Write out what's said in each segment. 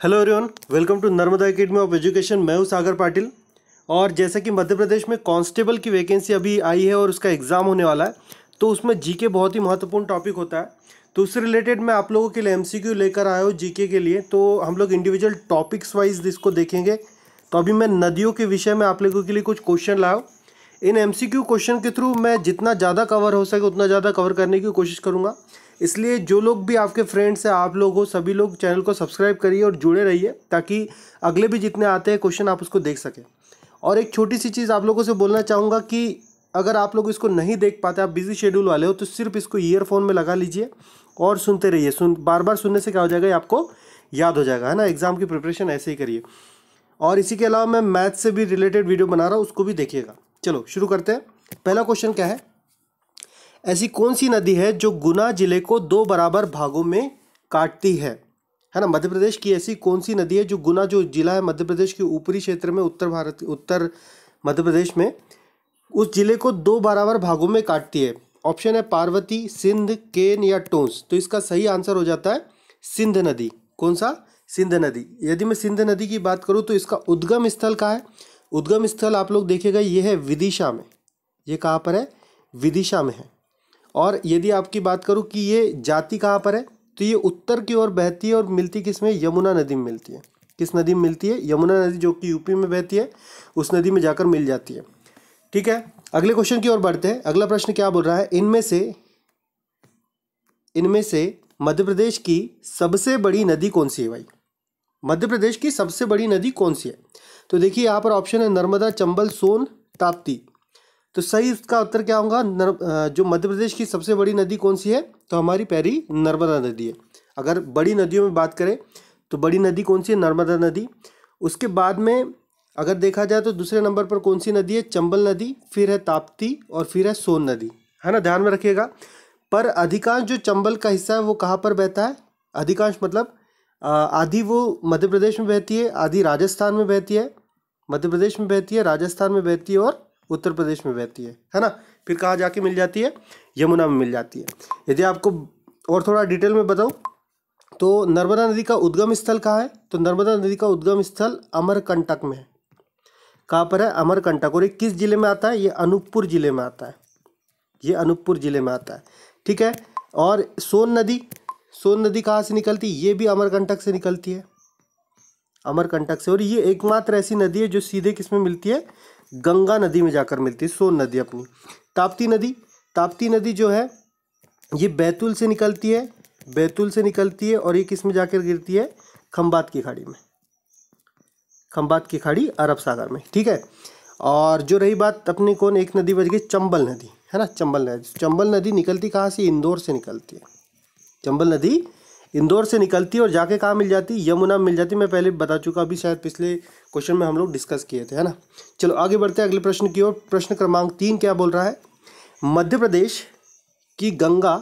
Hello everyone, welcome to Narmada academy of education. मैं हूं सागर पाटिल। और जैसा कि मध्य प्रदेश में कांस्टेबल की वैकेंसी अभी आई है और उसका एग्ज़ाम होने वाला है, तो उसमें जीके बहुत ही महत्वपूर्ण टॉपिक होता है। तो उससे रिलेटेड मैं आप लोगों के लिए एमसीक्यू लेकर आया हूँ जीके के लिए। तो हम लोग इंडिविजुअल टॉपिक्स वाइज इसको देखेंगे। तो अभी मैं नदियों के विषय में आप लोगों के लिए कुछ क्वेश्चन लाया हूँ। इन एमसीक्यू क्वेश्चन के थ्रू मैं जितना ज़्यादा कवर हो सके उतना ज़्यादा कवर करने की कोशिश करूँगा। इसलिए जो लोग भी आपके फ्रेंड्स हैं, आप लोग हो, सभी लोग चैनल को सब्सक्राइब करिए और जुड़े रहिए, ताकि अगले भी जितने आते हैं क्वेश्चन आप उसको देख सकें। और एक छोटी सी चीज़ आप लोगों से बोलना चाहूँगा कि अगर आप लोग इसको नहीं देख पाते, आप बिजी शेड्यूल वाले हो, तो सिर्फ इसको ईयरफोन में लगा लीजिए और सुनते रहिए। बार बार सुनने से क्या हो जाएगा, ये आपको याद हो जाएगा, है ना। एग्जाम की प्रिपरेशन ऐसे ही करिए। और इसी के अलावा मैं मैथ से भी रिलेटेड वीडियो बना रहा हूँ, उसको भी देखिएगा। चलो शुरू करते हैं। पहला क्वेश्चन क्या है, ऐसी कौन सी नदी है जो गुना जिले को दो बराबर भागों में काटती है ना। मध्य प्रदेश की ऐसी कौन सी नदी है जो गुना, जो जिला है मध्य प्रदेश के ऊपरी क्षेत्र में, उत्तर मध्य प्रदेश में, उस जिले को दो बराबर भागों में काटती है। ऑप्शन है पार्वती, सिंध, केन या टोंस। तो इसका सही आंसर हो जाता है सिंध नदी। कौन सा? सिंध नदी। यदि मैं सिंध नदी की बात करूं तो इसका उद्गम स्थल कहाँ है? उद्गम स्थल आप लोग देखिएगा, ये है विदिशा में। ये कहाँ पर है? विदिशा में है। और यदि आपकी बात करूं कि ये जाति कहाँ पर है, तो ये उत्तर की ओर बहती है और मिलती किस में? यमुना नदी में मिलती है। किस नदी में मिलती है? यमुना नदी, जो कि यूपी में बहती है, उस नदी में जाकर मिल जाती है। ठीक है, अगले क्वेश्चन की ओर बढ़ते हैं। अगला प्रश्न क्या बोल रहा है, इनमें से मध्य प्रदेश की सबसे बड़ी नदी कौन सी है भाई? मध्य प्रदेश की सबसे बड़ी नदी कौन सी है? तो देखिए यहाँ पर ऑप्शन है नर्मदा, चंबल, सोन, ताप्ती। तो सही इसका उत्तर क्या होगा? जो मध्य प्रदेश की सबसे बड़ी नदी कौन सी है, तो हमारी पहली नर्मदा नदी है। अगर बड़ी नदियों में बात करें तो बड़ी नदी कौन सी है? नर्मदा नदी। उसके बाद में अगर देखा जाए तो दूसरे नंबर पर कौन सी नदी है? चंबल नदी, फिर है ताप्ती और फिर है सोन नदी, है ना। ध्यान में रखिएगा। पर अधिकांश जो चंबल का हिस्सा है वो कहाँ पर बहता है? अधिकांश मतलब आधी वो मध्य प्रदेश में बहती है, आधी राजस्थान में बहती है। मध्य प्रदेश में बहती है, राजस्थान में बहती है और उत्तर प्रदेश में बहती है ना। फिर कहाँ जाके मिल जाती है? यमुना में मिल जाती है। यदि आपको और थोड़ा डिटेल में बताऊँ तो नर्मदा नदी का उद्गम स्थल कहाँ है? तो नर्मदा नदी का उद्गम स्थल अमरकंटक में है। कहाँ पर है? अमरकंटक। और ये किस जिले में आता है? ये अनूपपुर जिले में आता है। ये अनूपपुर जिले में आता है। ठीक है। और सोन नदी कहाँ से निकलती है? ये भी अमरकंटक से निकलती है, अमरकंटक से। और ये एकमात्र ऐसी नदी है जो सीधे किसमें मिलती है? गंगा नदी में जाकर मिलती है, सोन नदी अपनी। ताप्ती नदी जो है ये बैतूल से निकलती है, और ये किस में जाकर गिरती है? खंबात की खाड़ी में। खंबात की खाड़ी अरब सागर में। ठीक है। और जो रही बात अपनी कौन, एक नदी बच गई, चंबल नदी, है ना। चंबल नदी निकलती कहाँ से? इंदौर से निकलती है। चंबल नदी इंदौर से निकलती है और जाके कहाँ मिल जाती है? यमुना में मिल जाती है। मैं पहले बता चुका, अभी शायद पिछले क्वेश्चन में हम लोग डिस्कस किए थे, है ना। चलो आगे बढ़ते हैं अगले प्रश्न की ओर। प्रश्न क्रमांक 3 क्या बोल रहा है, मध्य प्रदेश की गंगा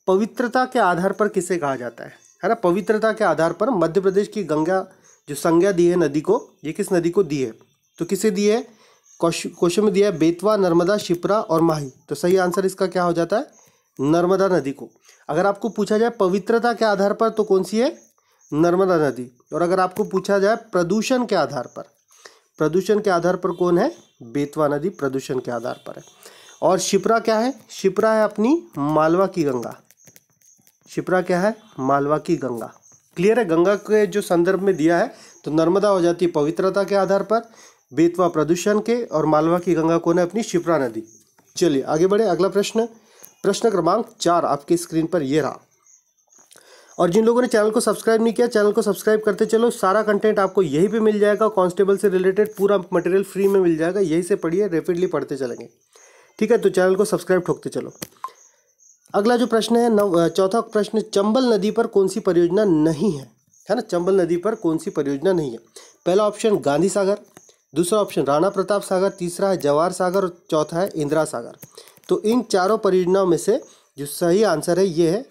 पवित्रता के आधार पर किसे कहा जाता है ना। पवित्रता के आधार पर मध्य प्रदेश की गंगा जो संज्ञा दी है नदी को, ये किस नदी को दी है? तो किसे दी है? क्वेश्चन में दिया है बेतवा, नर्मदा, शिप्रा और माही। तो सही आंसर इसका क्या हो जाता है? नर्मदा नदी को। अगर आपको पूछा जाए पवित्रता के आधार पर तो कौन सी है? नर्मदा नदी। और अगर आपको पूछा जाए प्रदूषण के आधार पर कौन है? बेतवा नदी प्रदूषण के आधार पर है। और शिप्रा क्या है? शिप्रा है अपनी मालवा की गंगा। शिप्रा क्या है? मालवा की गंगा। क्लियर है? गंगा के जो संदर्भ में दिया है, तो नर्मदा हो जाती है पवित्रता के आधार पर, बेतवा प्रदूषण के, और मालवा की गंगा कौन है? अपनी शिप्रा नदी। चलिए आगे बढ़े। अगला प्रश्न क्रमांक 4 आपकी स्क्रीन पर ये रहा। और जिन लोगों ने चैनल को सब्सक्राइब नहीं किया, चैनल को सब्सक्राइब करते चलो। सारा कंटेंट आपको यहीं पे मिल जाएगा, कांस्टेबल से रिलेटेड पूरा मटेरियल फ्री में मिल जाएगा। यहीं से पढ़िए, रैपिडली पढ़ते चलेंगे। ठीक है, तो चैनल को सब्सक्राइब ठोकते चलो। अगला जो प्रश्न है, चौथा प्रश्न, चंबल नदी पर कौन सी परियोजना नहीं है ना। चंबल नदी पर कौन सी परियोजना नहीं है? पहला ऑप्शन गांधी सागर, दूसरा ऑप्शन राणा प्रताप सागर, तीसरा है जवाहर सागर और चौथा है इंदिरा सागर। तो इन चारों परियोजनाओं में से जो सही आंसर है ये है,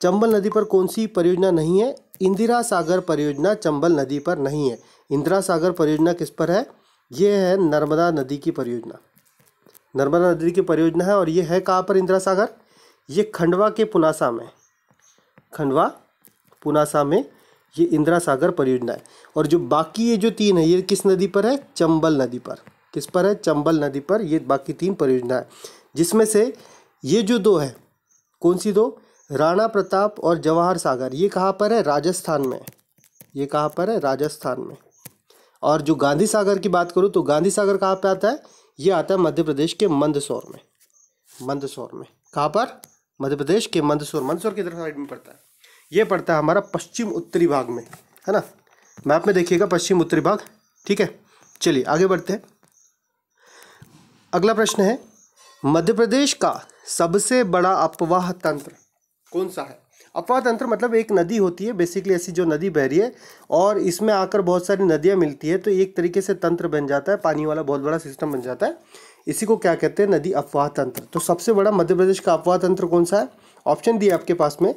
चंबल नदी पर कौन सी परियोजना नहीं है? इंदिरा सागर परियोजना चंबल नदी पर नहीं है। इंदिरा सागर परियोजना किस पर है? ये है नर्मदा नदी की परियोजना। नर्मदा नदी की परियोजना है। और ये है कहाँ पर इंदिरा सागर? ये खंडवा के पुनासा में, खंडवा पुनासा में ये इंदिरा सागर परियोजना है। और जो बाकी ये जो 3 है ये किस नदी पर है? चंबल नदी पर। किस पर है? चंबल नदी पर ये बाकी 3 परियोजना है, जिसमें से ये जो 2 है, कौन सी 2? राणा प्रताप और जवाहर सागर, ये कहाँ पर है? राजस्थान में। ये कहाँ पर है? राजस्थान में। और जो गांधी सागर की बात करूँ तो गांधी सागर कहाँ पे आता है? ये आता है मध्य प्रदेश के मंदसौर में। मंदसौर में कहाँ पर? मध्य प्रदेश के मंदसौर। मंदसौर किधर साइड में पड़ता है? ये पड़ता है हमारा पश्चिम उत्तरी भाग में, है ना। मैप में देखिएगा पश्चिम उत्तरी भाग, ठीक है। चलिए आगे बढ़ते हैं। अगला प्रश्न है, मध्य प्रदेश का सबसे बड़ा अपवाह तंत्र कौन सा है? अपवाह तंत्र मतलब एक नदी होती है, बेसिकली ऐसी जो नदी बह रही है और इसमें आकर बहुत सारी नदियाँ मिलती है, तो एक तरीके से तंत्र बन जाता है, पानी वाला बहुत बड़ा सिस्टम बन जाता है। इसी को क्या कहते हैं? नदी अपवाह तंत्र। तो सबसे बड़ा मध्य प्रदेश का अपवाह तंत्र कौन सा है? ऑप्शन दिए आपके पास में,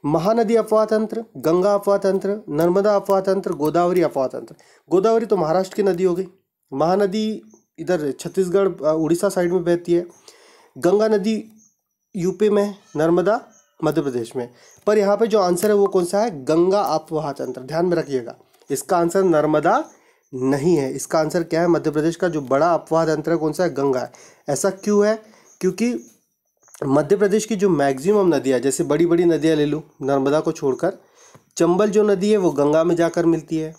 महानदी अपवाह तंत्र, गंगा अपवाह तंत्र, नर्मदा अपवाह तंत्र, गोदावरी अपवाह तंत्र। गोदावरी तो महाराष्ट्र की नदी हो गई, महानदी इधर छत्तीसगढ़ उड़ीसा साइड में बहती है, गंगा नदी यूपी में है, नर्मदा मध्य प्रदेश में। पर यहाँ पे जो आंसर है वो कौन सा है? गंगा अपवाह तंत्र। ध्यान में रखिएगा, इसका आंसर नर्मदा नहीं है, इसका आंसर क्या है? मध्य प्रदेश का जो बड़ा अपवाह तंत्र है कौन सा है? गंगा है। ऐसा क्यों है? क्योंकि मध्य प्रदेश की जो मैक्सिमम नदियाँ, जैसे बड़ी बड़ी नदियाँ ले लूँ नर्मदा को छोड़कर, चंबल जो नदी है वो गंगा में जाकर मिलती है।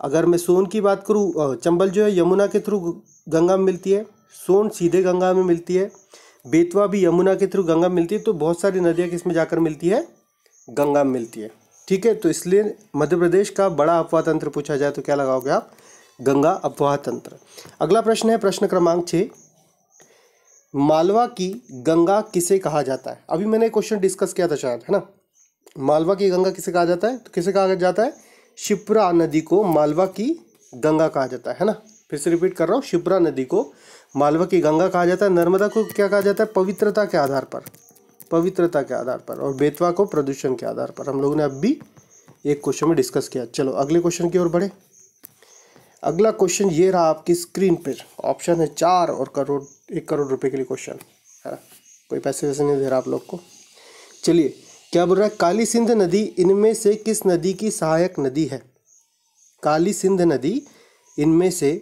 अगर मैं सोन की बात करूँ, चंबल जो है यमुना के थ्रू गंगा में मिलती है, सोन सीधे गंगा में मिलती है, बेतवा भी यमुना के थ्रू गंगा में मिलती है। तो बहुत सारी नदियाँ किस में जाकर मिलती है? गंगा में मिलती है, ठीक है। तो इसलिए मध्य प्रदेश का बड़ा अपवाह तंत्र पूछा जाए तो क्या लगाओगे आप? गंगा अपवाह तंत्र। अगला प्रश्न है प्रश्न क्रमांक 6, मालवा की गंगा किसे कहा जाता है? अभी मैंने क्वेश्चन डिस्कस किया था शायद, है ना। मालवा की गंगा किसे कहा जाता है? तो किसे कहा जाता है? शिप्रा नदी को मालवा की गंगा कहा जाता है ना। फिर से रिपीट कर रहा हूँ, शिप्रा नदी को मालवा की गंगा कहा जाता है। नर्मदा को क्या कहा जाता है? पवित्रता के आधार पर, पवित्रता के आधार पर। और बेतवा को प्रदूषण के आधार पर। हम लोगों ने अब भी एक क्वेश्चन में डिस्कस किया। चलो अगले क्वेश्चन की ओर बढ़े। अगला क्वेश्चन ये रहा आपकी स्क्रीन पर, ऑप्शन है 4 और 1 करोड़ रुपए के लिए क्वेश्चन है। कोई पैसे वैसे नहीं दे रहा आप लोग को। चलिए क्या बोल रहा है? काली सिंध नदी इनमें से किस नदी की सहायक नदी है? काली सिंध नदी इनमें से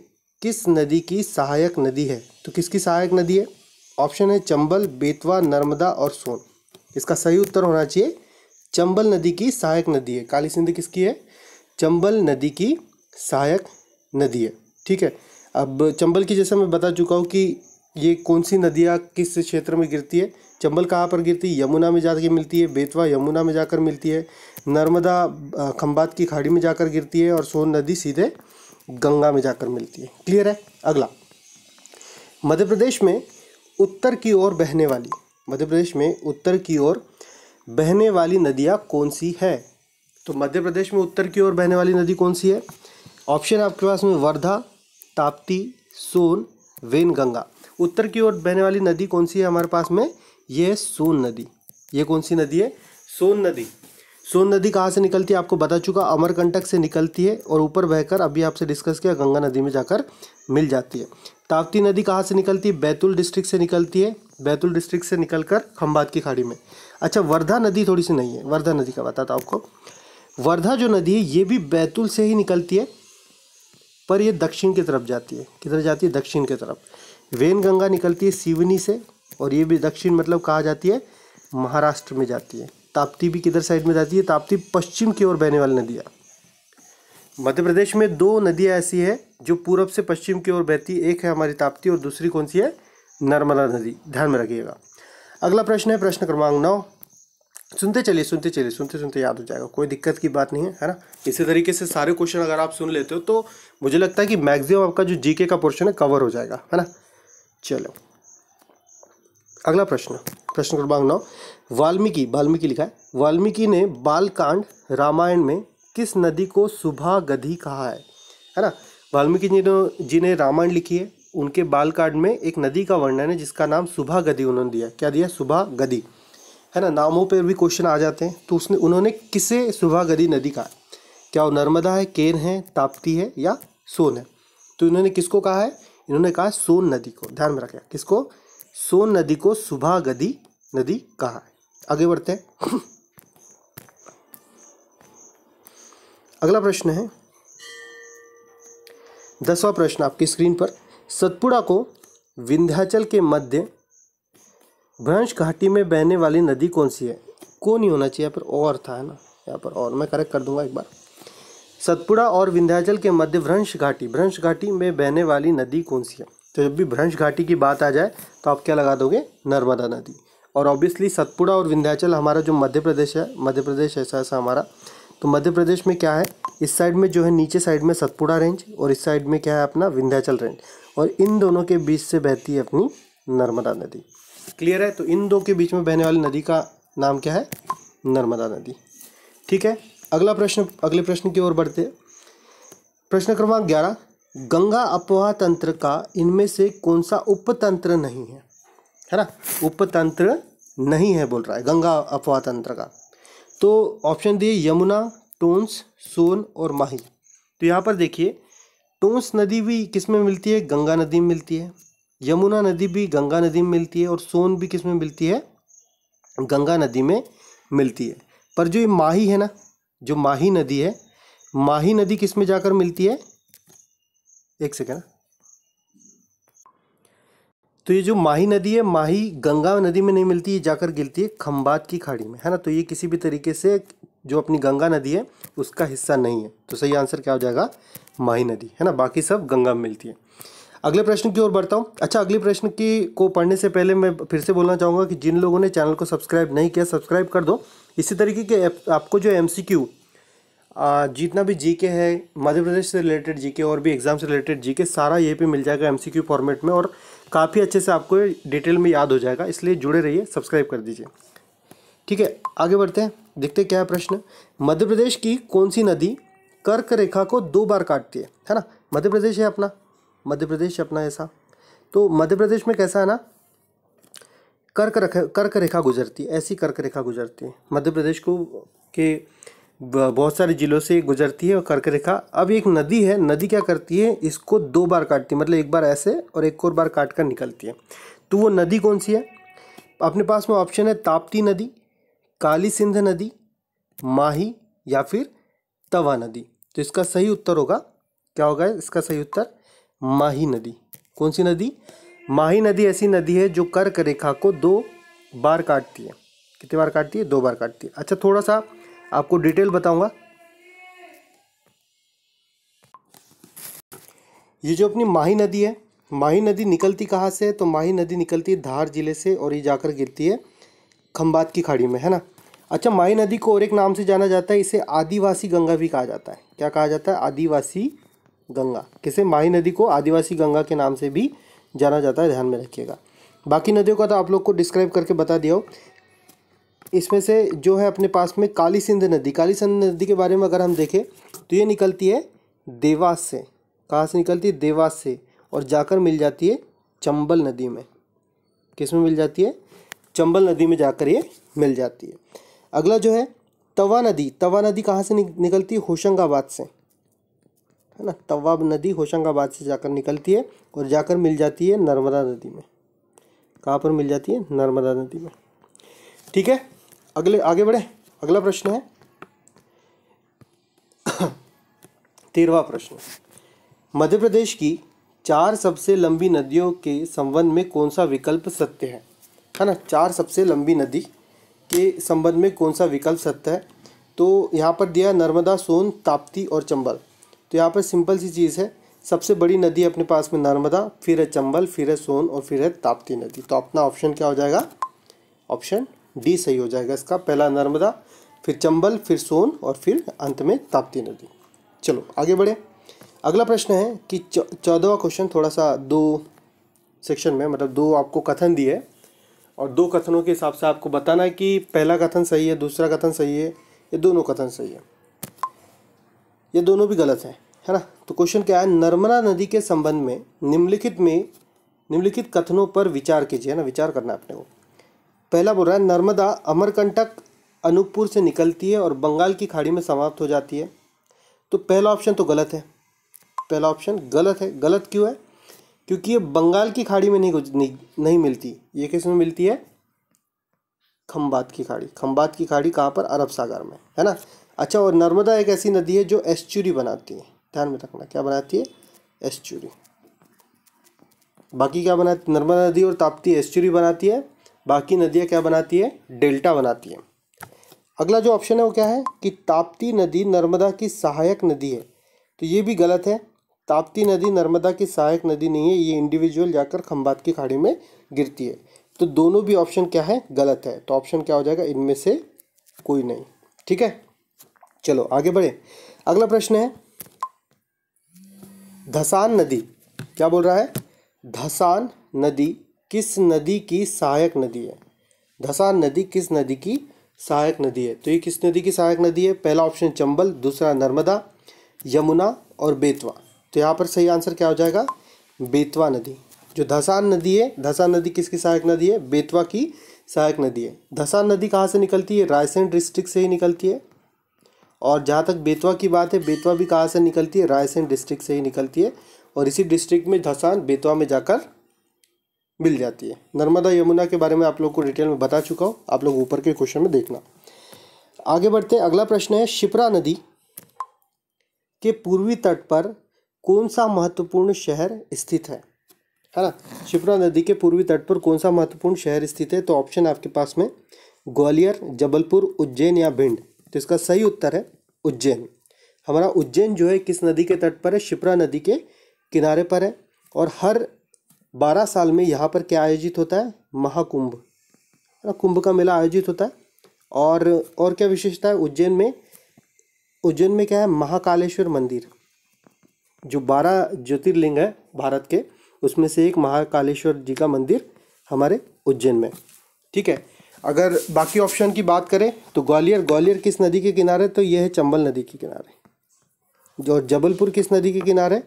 किस नदी की सहायक नदी है? तो किसकी सहायक नदी है? ऑप्शन है चंबल, बेतवा, नर्मदा और सोन। इसका सही उत्तर होना चाहिए चंबल नदी की सहायक नदी है। काली सिंध किसकी है? चंबल नदी की सहायक नदी है, ठीक है। अब चंबल की जैसा मैं बता चुका हूँ कि ये कौन सी नदियाँ किस क्षेत्र में गिरती है। चंबल कहाँ पर गिरती है? यमुना में जाकर मिलती है, बेतवा यमुना में जाकर मिलती है, नर्मदा खंबात की खाड़ी में जाकर गिरती है और सोन नदी सीधे गंगा में जाकर मिलती है। क्लियर है? अगला, मध्य प्रदेश में उत्तर की ओर बहने वाली, मध्य प्रदेश में उत्तर की ओर बहने वाली नदियाँ कौन सी है? तो मध्य प्रदेश में उत्तर की ओर बहने वाली नदी कौन सी है? ऑप्शन है आपके पास में वर्धा, ताप्ती, सोन, वेनगंगा। उत्तर की ओर बहने वाली नदी कौन सी है हमारे पास में? ये है सोन नदी। ये कौन सी नदी है? सोन नदी। सोन नदी कहाँ से निकलती है आपको बता चुका, अमरकंटक से निकलती है और ऊपर बहकर अभी आपसे डिस्कस किया गंगा नदी में जाकर मिल जाती है। ताप्ती नदी कहाँ से निकलती है? बैतूल डिस्ट्रिक्ट से निकलती है, बैतूल डिस्ट्रिक्ट से निकलकर खंबात की खाड़ी में। अच्छा, वर्धा नदी थोड़ी सी नहीं है, वर्धा नदी का बताता हूँ आपको। वर्धा जो नदी है ये भी बैतूल से ही निकलती है, पर ये दक्षिण की तरफ जाती है। किधर जाती है? दक्षिण की तरफ। वेनगंगा निकलती है सिवनी से और ये भी दक्षिण मतलब कहाँ जाती है? महाराष्ट्र में जाती है। ताप्ती भी किधर साइड में जाती है? ताप्ती पश्चिम की ओर बहने वाली नदी है। मध्य प्रदेश में 2 नदियाँ ऐसी है जो पूर्व से पश्चिम की ओर बहती है, एक है हमारी ताप्ती और दूसरी कौन सी है? नर्मदा नदी। ध्यान में रखिएगा। अगला प्रश्न है प्रश्न क्रमांक 9। सुनते चलिए सुनते चलिए, सुनते सुनते याद हो जाएगा, कोई दिक्कत की बात नहीं है ना। इसी तरीके से सारे क्वेश्चन अगर आप सुन लेते हो तो मुझे लगता है कि मैक्सिमम आपका जो जीके का पोर्शन है कवर हो जाएगा, है ना। चलो अगला प्रश्न, प्रश्न क्रमांक 9। वाल्मीकि लिखा है, वाल्मीकि ने बालकांड रामायण में किस नदी को सुभा गधी कहा है ना। वाल्मीकि जी ने रामायण लिखी है, उनके बालकांड में एक नदी का वर्णन है जिसका नाम सुभा गधी उन्होंने दिया। क्या दिया? सुभा गधी, है ना। नामों पर भी क्वेश्चन आ जाते हैं, तो उन्होंने किसे सुभा गधी नदी कहा? क्या वो नर्मदा है, केन है, ताप्ती है या सोन है? तो इन्होंने किसको कहा है? इन्होंने कहा सोन नदी को। ध्यान में रखें, किसको? सोन नदी को सुभा गधी नदी कहा है। आगे बढ़ते हैं। अगला प्रश्न है 10वां प्रश्न आपकी स्क्रीन पर। सतपुड़ा को विंध्याचल के मध्य भ्रंश घाटी में बहने वाली नदी कौन सी है? को नहीं होना चाहिए, यहाँ पर और था, है ना, यहाँ पर और, मैं करेक्ट कर दूंगा एक बार। सतपुड़ा और विंध्याचल के मध्य भ्रंश घाटी में बहने वाली नदी कौन सी है? तो जब भी भ्रंश घाटी की बात आ जाए तो आप क्या लगा दोगे? नर्मदा नदी। और ऑब्वियसली सतपुड़ा और विंध्याचल हमारा जो मध्य प्रदेश है, मध्य प्रदेश ऐसा हमारा, तो मध्य प्रदेश में क्या है, इस साइड में जो है नीचे साइड में सतपुड़ा रेंज और इस साइड में क्या है अपना विंध्याचल रेंज, और इन दोनों के बीच से बहती है अपनी नर्मदा नदी। क्लियर है? तो इन दो के बीच में बहने वाली नदी का नाम क्या है? नर्मदा नदी। ठीक है, अगला प्रश्न, अगले प्रश्न की ओर बढ़ते हैं। प्रश्न क्रमांक 11, गंगा अपवाह तंत्र का इनमें से कौन सा उपतंत्र नहीं है? है ना, उपतंत्र नहीं है बोल रहा है गंगा अपवाह तंत्र का। तो ऑप्शन दिए यमुना, टोंस, सोन और माही। तो यहाँ पर देखिए, टोंस नदी भी किस में मिलती है? गंगा नदी में मिलती है। यमुना नदी भी गंगा नदी में मिलती है और सोन भी किस में मिलती है? गंगा नदी में मिलती है। पर जो ये माही है ना, जो माही नदी है, माही नदी किस में जाकर मिलती है? एक सेकेंड। तो ये जो माही नदी है, माही गंगा नदी में नहीं मिलती, ये जाकर गिरती है खंबात की खाड़ी में, है ना। तो ये किसी भी तरीके से जो अपनी गंगा नदी है उसका हिस्सा नहीं है। तो सही आंसर क्या हो जाएगा? माही नदी, है ना। बाकी सब गंगा में मिलती है। अगले प्रश्न की ओर बढ़ता हूँ। अच्छा, अगले प्रश्न की को पढ़ने से पहले मैं फिर से बोलना चाहूँगा कि जिन लोगों ने चैनल को सब्सक्राइब नहीं किया, सब्सक्राइब कर दो। इसी तरीके के आपको जो MCQ जितना भी जीके है, मध्य प्रदेश से रिलेटेड जीके और भी एग्जाम से रिलेटेड जीके, सारा ये पे मिल जाएगा MCQ फॉर्मेट में, और काफ़ी अच्छे से आपको डिटेल में याद हो जाएगा। इसलिए जुड़े रहिए, सब्सक्राइब कर दीजिए। ठीक है, आगे बढ़ते हैं, देखते हैं क्या है प्रश्न। मध्य प्रदेश की कौन सी नदी कर्क रेखा को 2 बार काटती है ना। मध्य प्रदेश है अपना, मध्य प्रदेश अपना ऐसा। तो मध्य प्रदेश में कैसा है ना, कर्क रेखा गुजरती है, ऐसी कर्क रेखा गुजरती है मध्य प्रदेश को के बहुत सारे जिलों से गुजरती है और कर्क रेखा। अब एक नदी है, नदी क्या करती है, इसको 2 बार काटती है, मतलब एक बार ऐसे और एक और बार काट कर निकलती है। तो वो नदी कौन सी है? अपने पास में ऑप्शन है ताप्ती नदी, काली सिंध नदी, माही या फिर तवा नदी। तो इसका सही उत्तर होगा, क्या होगा इसका सही उत्तर? माही नदी। कौन सी नदी? माही नदी ऐसी नदी है जो कर्क रेखा को 2 बार काटती है। कितनी बार काटती है? 2 बार काटती है। अच्छा, थोड़ा सा आपको डिटेल बताऊंगा। ये जो अपनी माही नदी है, माही नदी निकलती कहाँ से है? तो माही नदी निकलती है धार जिले से और ये जाकर गिरती है खंबात की खाड़ी में, है ना। अच्छा, माही नदी को और एक नाम से जाना जाता है, इसे आदिवासी गंगा भी कहा जाता है। क्या कहा जाता है? आदिवासी गंगा। किसे? माही नदी को आदिवासी गंगा के नाम से भी जाना जाता है, ध्यान में रखिएगा। बाकी नदियों का तो आप लोग को डिस्क्राइब करके बता दिया हो। इसमें से जो है अपने पास में काली सिंध नदी, काली सिंध नदी के बारे में अगर हम देखें तो ये निकलती है देवास से। कहाँ से निकलती है? देवास से, और जाकर मिल जाती है चंबल नदी में। किस में मिल जाती है? चंबल नदी में जाकर ये मिल जाती है। अगला जो है तवा नदी, तवा नदी कहाँ से निकलती है? होशंगाबाद से, है ना। तवा नदी होशंगाबाद से जाकर निकलती है और जाकर मिल जाती है नर्मदा नदी में। कहाँ पर मिल जाती है? नर्मदा नदी में। ठीक है, अगले आगे बढ़े। अगला प्रश्न है 13वां प्रश्न। मध्य प्रदेश की 4 सबसे लंबी नदियों के संबंध में कौन सा विकल्प सत्य है ना। 4 सबसे लंबी नदी के संबंध में कौन सा विकल्प सत्य है? तो यहाँ पर दिया नर्मदा, सोन, ताप्ती और चंबल। तो यहाँ पर सिंपल सी चीज़ है, सबसे बड़ी नदी अपने पास में नर्मदा, फिर है चंबल, फिर है सोन और फिर है ताप्ती नदी। तो अपना ऑप्शन क्या हो जाएगा? ऑप्शन डी सही हो जाएगा इसका। पहला नर्मदा, फिर चंबल, फिर सोन और फिर अंत में ताप्ती नदी। चलो आगे बढ़े। अगला प्रश्न है कि 14वां क्वेश्चन, थोड़ा सा 2 सेक्शन में, मतलब 2 आपको कथन दिए और 2 कथनों के हिसाब से आपको बताना है कि पहला कथन सही है, दूसरा कथन सही है, ये दोनों कथन सही है, ये दोनों भी गलत है ना। तो क्वेश्चन क्या है? नर्मदा नदी के संबंध में निम्नलिखित कथनों पर विचार कीजिए, है ना। विचार करना है अपने को। पहला बोल रहा है नर्मदा अमरकंटक अनूपपुर से निकलती है और बंगाल की खाड़ी में समाप्त हो जाती है। तो पहला ऑप्शन तो गलत है, पहला ऑप्शन गलत है। गलत क्यों है? क्योंकि ये बंगाल की खाड़ी में नहीं मिलती। ये किस में मिलती है? खंबात की खाड़ी। खंबात की खाड़ी कहाँ पर? अरब सागर में, है ना। अच्छा, और नर्मदा एक ऐसी नदी है जो एस्चुरी बनाती है, ध्यान में रखना, क्या बनाती है? एस्चुरी। बाकी क्या बनाती, नर्मदा नदी और ताप्ती एस्चुरी बनाती है, बाकी नदियाँ क्या बनाती है? डेल्टा बनाती है। अगला जो ऑप्शन है वो क्या है कि ताप्ती नदी नर्मदा की सहायक नदी है, तो ये भी गलत है। ताप्ती नदी नर्मदा की सहायक नदी नहीं है, ये इंडिविजुअल जाकर खंबात की खाड़ी में गिरती है। तो दोनों भी ऑप्शन क्या है? गलत है। तो ऑप्शन क्या हो जाएगा? इनमें से कोई नहीं। ठीक है, चलो आगे बढ़े। अगला प्रश्न है, धसान नदी, क्या बोल रहा है? धसान नदी किस नदी की सहायक नदी है? धसान नदी किस नदी की सहायक नदी है? तो ये किस नदी की सहायक नदी है? पहला ऑप्शन चंबल, दूसरा नर्मदा, यमुना और बेतवा। तो यहाँ पर सही आंसर क्या हो जाएगा? बेतवा नदी। जो धसान नदी है, धसान नदी किसकी सहायक नदी है? बेतवा की सहायक नदी है। धसान नदी कहाँ से निकलती है? रायसेन डिस्ट्रिक्ट से ही निकलती है। और जहाँ तक बेतवा की बात है, बेतवा भी कहाँ से निकलती है? रायसेन डिस्ट्रिक्ट से ही निकलती है, और इसी डिस्ट्रिक्ट में धसान बेतवा में जाकर मिल जाती है। नर्मदा यमुना के बारे में आप लोग को डिटेल में बता चुका हूँ, आप लोग ऊपर के क्वेश्चन में देखना। आगे बढ़ते हैं। अगला प्रश्न है, शिप्रा नदी के पूर्वी तट पर कौन सा महत्वपूर्ण शहर स्थित है ना? शिप्रा नदी के पूर्वी तट पर कौन सा महत्वपूर्ण शहर स्थित है? तो ऑप्शन आपके पास में ग्वालियर, जबलपुर, उज्जैन या भिंड। तो इसका सही उत्तर है उज्जैन। हमारा उज्जैन जो है किस नदी के तट पर है? शिप्रा नदी के किनारे पर है। और हर 12 साल में यहाँ पर क्या आयोजित होता है? महाकुंभ, है ना, कुंभ का मेला आयोजित होता है। और क्या विशेषता है उज्जैन में? उज्जैन में क्या है? महाकालेश्वर मंदिर, जो 12 ज्योतिर्लिंग है भारत के, उसमें से एक महाकालेश्वर जी का मंदिर हमारे उज्जैन में। ठीक है, अगर बाकी ऑप्शन की बात करें तो ग्वालियर किस नदी के किनारे? तो यह है चंबल नदी के किनारे। जो जबलपुर किस नदी के किनारे?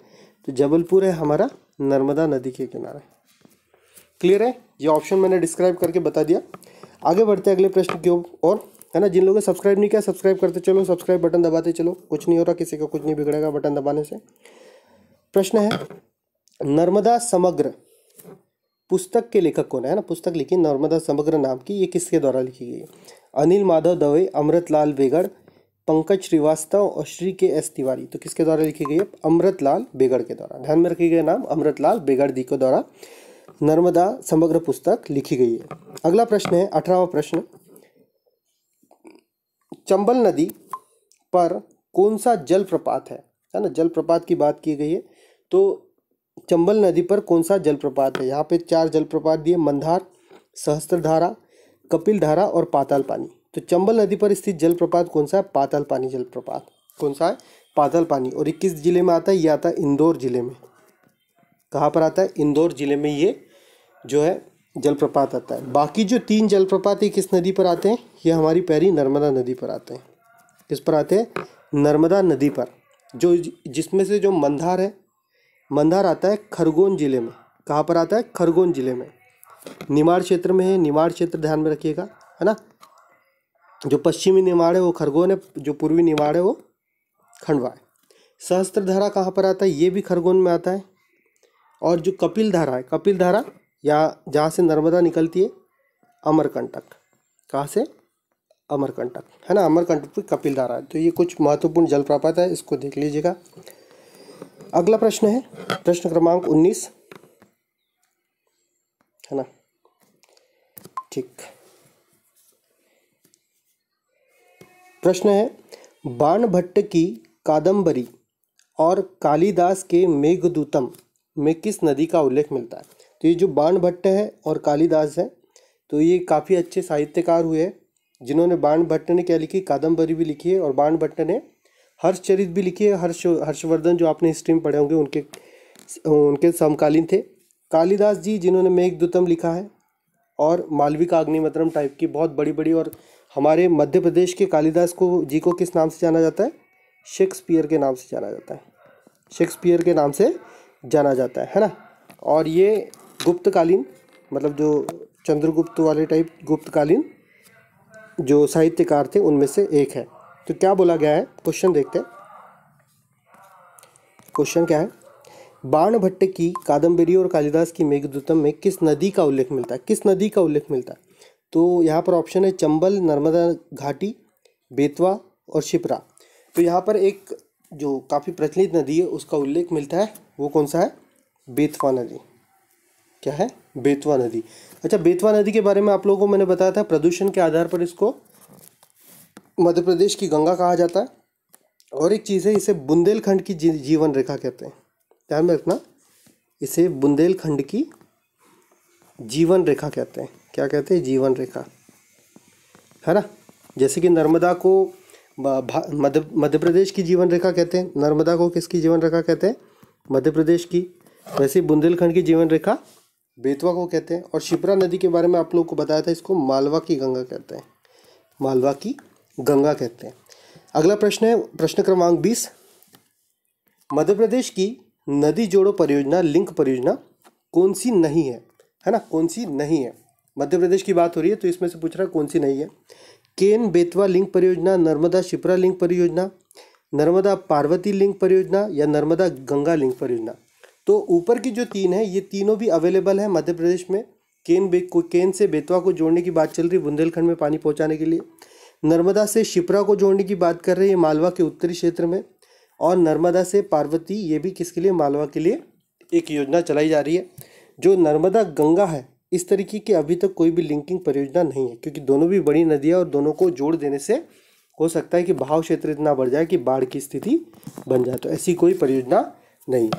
तो जबलपुर है हमारा नर्मदा नदी के किनारे। क्लियर है? ये ऑप्शन मैंने डिस्क्राइब करके बता दिया। आगे बढ़ते हैं अगले प्रश्न की ओर, है ना। जिन लोगों ने सब्सक्राइब नहीं किया, सब्सक्राइब करते चलो, सब्सक्राइब बटन दबाते चलो, कुछ नहीं हो रहा, किसी का कुछ नहीं बिगड़ेगा बटन दबाने से। प्रश्न है, नर्मदा समग्र पुस्तक के लेखक कौन है ना? पुस्तक लिखी नर्मदा समग्र नाम की, ये किसके द्वारा लिखी गई है? अनिल माधव दवे, अमृतलाल बेगड़, पंकज श्रीवास्तव और श्री के एस तिवारी। तो किसके द्वारा लिखी गई है? अमृतलाल बेगड़ के द्वारा। ध्यान में रखिए नाम, अमृतलाल बेगड़ जी के द्वारा नर्मदा समग्र पुस्तक लिखी गई है। अगला प्रश्न है 18वां प्रश्न, चंबल नदी पर कौन सा जलप्रपात है ना? जलप्रपात की बात की गई है, तो चंबल नदी पर कौन सा जलप्रपात है? यहाँ पे 4 जलप्रपात दिए, मंदार, सहस्त्रधारा, कपिल धारा और पाताल पानी। तो चंबल नदी पर स्थित जलप्रपात कौन सा है? पाताल पानी जलप्रपात। कौन सा है? पाताल पानी। और ये किस जिले में आता है? ये आता है इंदौर जिले में। कहाँ पर आता है? इंदौर जिले में ये जो है जलप्रपात आता है। बाकी जो 3 जलप्रपात ये किस नदी पर आते हैं? ये हमारी प्यारी नर्मदा नदी पर आते हैं। किस पर आते हैं? नर्मदा नदी पर। जो जिसमें से जो मंदार है, मंदार आता है खरगोन जिले में। कहाँ पर आता है? खरगोन जिले में। निमाड़ क्षेत्र में है, निमाड़ क्षेत्र ध्यान में रखिएगा, है ना। जो पश्चिमी निमाड़ है वो खरगोन है, जो पूर्वी निमाड़ है वो खंडवा है। सहस्त्रधारा कहाँ पर आता है? ये भी खरगोन में आता है। और जो कपिल धारा है, कपिल धारा या जहाँ से नर्मदा निकलती है, अमरकंटक। कहाँ से? अमरकंटक, है ना, अमरकंटक की कपिल धारा है। तो ये कुछ महत्वपूर्ण जलप्रपात है, इसको देख लीजिएगा। अगला प्रश्न है प्रश्न क्रमांक 19, है ना। ठीक, प्रश्न है, बाणभट्ट की कादंबरी और कालिदास के मेघदूतम में किस नदी का उल्लेख मिलता है? तो ये जो बाणभट्ट है और कालिदास है, तो ये काफ़ी अच्छे साहित्यकार हुए हैं, जिन्होंने, बाणभट्ट ने क्या लिखी? कादंबरी भी लिखी है, और बाणभट्ट ने हर्षचरित भी लिखी है। हर्षवर्धन जो आपने हिस्ट्री में पढ़े होंगे, उनके समकालीन थे। कालिदास जी जिन्होंने मेघदूतम लिखा है, और मालविका अग्निमित्रम टाइप की बहुत बड़ी बड़ी। और हमारे मध्य प्रदेश के कालिदास जी को किस नाम से जाना जाता है? शेक्सपियर के नाम से जाना जाता है। शेक्सपियर के नाम से जाना जाता है ना। और ये गुप्तकालीन, मतलब जो चंद्रगुप्त वाले टाइप गुप्तकालीन जो साहित्यकार थे उनमें से एक है। तो क्या बोला गया है? क्वेश्चन देखते हैं। क्वेश्चन क्या है? बाणभट्ट की कादंबरी और कालिदास की मेघदूतम में किस नदी का उल्लेख मिलता है? किस नदी का उल्लेख मिलता है? तो यहाँ पर ऑप्शन है चंबल, नर्मदा घाटी, बेतवा और शिप्रा। तो यहाँ पर एक जो काफ़ी प्रचलित नदी है उसका उल्लेख मिलता है, वो कौन सा है? बेतवा नदी। क्या है? बेतवा नदी। अच्छा, बेतवा नदी के बारे में आप लोगों को मैंने बताया था, प्रदूषण के आधार पर इसको मध्य प्रदेश की गंगा कहा जाता है। और एक चीज़ है, इसे बुंदेलखंड की जीवन रेखा कहते हैं। ध्यान में रखना, इसे बुंदेलखंड की जीवन रेखा कहते हैं। क्या कहते हैं? जीवन रेखा, है ना। जैसे कि नर्मदा को मध्य प्रदेश की जीवन रेखा कहते हैं, नर्मदा को किसकी जीवन रेखा कहते हैं? मध्य प्रदेश की। वैसे बुंदेलखंड की जीवन रेखा बेतवा को कहते हैं। और शिप्रा नदी के बारे में आप लोगों को बताया था, इसको मालवा की गंगा कहते हैं। मालवा की गंगा कहते हैं। अगला प्रश्न है प्रश्न क्रमांक 20। मध्य प्रदेश की नदी जोड़ो परियोजना, लिंक परियोजना कौन सी नहीं है ना? कौन सी नहीं है? मध्य प्रदेश की बात हो रही है तो इसमें से पूछ रहा है कौन सी नहीं है। केन बेतवा लिंक परियोजना, नर्मदा शिप्रा लिंक परियोजना, नर्मदा पार्वती लिंक परियोजना या नर्मदा गंगा लिंक परियोजना। तो ऊपर की जो तीन है, ये तीनों भी अवेलेबल है मध्य प्रदेश में। केन से बेतवा को जोड़ने की बात चल रही है बुंदेलखंड में पानी पहुंचाने के लिए। नर्मदा से शिप्रा को जोड़ने की बात कर रहे हैं मालवा के उत्तरी क्षेत्र में। और नर्मदा से पार्वती, ये भी किसके लिए? मालवा के लिए एक योजना चलाई जा रही है। जो नर्मदा गंगा है, इस तरीके की अभी तक कोई भी लिंकिंग परियोजना नहीं है, क्योंकि दोनों भी बड़ी नदियाँ और दोनों को जोड़ देने से हो सकता है कि बहाव क्षेत्र इतना बढ़ जाए कि बाढ़ की स्थिति बन जाए। तो ऐसी कोई परियोजना नहीं।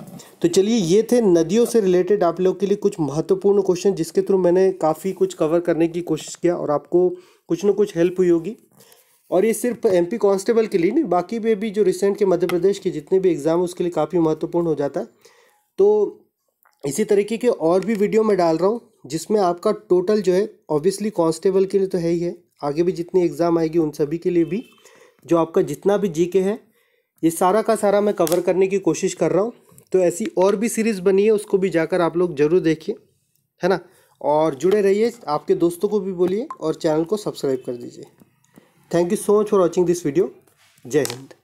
तो चलिए, ये थे नदियों से रिलेटेड आप लोग के लिए कुछ महत्वपूर्ण क्वेश्चन, जिसके थ्रू मैंने काफ़ी कुछ कवर करने की कोशिश किया और आपको कुछ ना कुछ हेल्प हुई होगी। और ये सिर्फ एमपी कांस्टेबल के लिए नहीं, बाकी में भी जो रिसेंट के मध्य प्रदेश के जितने भी एग्ज़ाम उसके लिए काफ़ी महत्वपूर्ण हो जाता है। तो इसी तरीके के और भी वीडियो मैं डाल रहा हूँ, जिसमें आपका टोटल जो है, ऑब्वियसली कांस्टेबल के लिए तो है ही है, आगे भी जितनी एग्ज़ाम आएगी उन सभी के लिए भी जो आपका जितना भी जीके है, ये सारा का सारा मैं कवर करने की कोशिश कर रहा हूँ। तो ऐसी और भी सीरीज़ बनी है, उसको भी जाकर आप लोग ज़रूर देखिए, है ना। और जुड़े रहिए, आपके दोस्तों को भी बोलिए और चैनल को सब्सक्राइब कर दीजिए। Thank you so much for watching this video. जय हिंद।